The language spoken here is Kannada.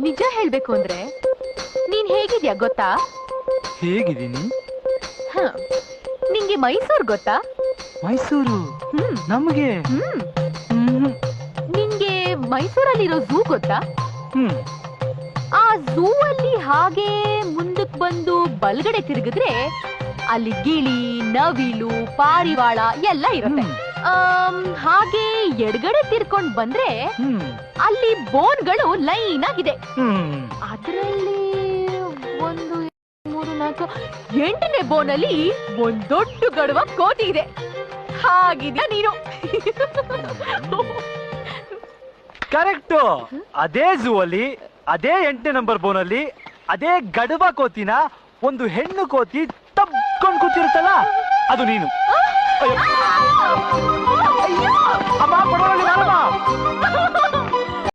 ನಿಜ ಹೇಳ್ಬೇಕು ಅಂದ್ರೆ ನೀನ್ ಹೇಗಿದ್ಯಾ ಗೊತ್ತಾ? ಹೇಗಿದ್ದೀನಿ? ನಿಂಗೆ ಮೈಸೂರ್ ಗೊತ್ತಾ? ಮೈಸೂರು ನಮ್ಗೆ. ನಿಂಗೆ ಮೈಸೂರಲ್ಲಿರೋ ಝೂ ಗೊತ್ತಾ? ಆ ಝೂ ಅಲ್ಲಿ ಹಾಗೆ ಮುಂದಕ್ ಬಂದು ಬಲ್ಗಡೆ ತಿರುಗಿದ್ರೆ ಅಲ್ಲಿ ಗಿಳಿ, ನವಿಲು, ಪಾರಿವಾಳ ಎಲ್ಲ ಇರುತ್ತೆ. ಹಾಗೆ ಎಡಗಡೆ ತಿರ್ಕೊಂಡ್ ಬಂದ್ರೆ ಅಲ್ಲಿ ಬೋನ್ಗಳು ಲೈನ್ ಆಗಿದೆ. ಅದರಲ್ಲಿ 1, 2, 3, 4, 8ನೇ ಬೋನಲ್ಲಿ ಒಂದ್ ದೊಡ್ಡ ಗಡುವ ಕೋತಿ ಇದೆ. ಹಾಗಿದ್ಯಾ ನೀನು? ಕರೆಕ್ಟು. ಅದೇ ಝೂ ಅಲ್ಲಿ, ಅದೇ 8ನೇ ನಂಬರ್ ಬೋನಲ್ಲಿ, ಅದೇ ಗಡುವ ಕೋತಿನ ಒಂದು ಹೆಣ್ಣು ಕೋತಿ ತಬ್ಕೊಂಡ್ ಕೂತಿರುತ್ತಲ್ಲ, ಅದು ನೀನು. ಅಮ್ಮ,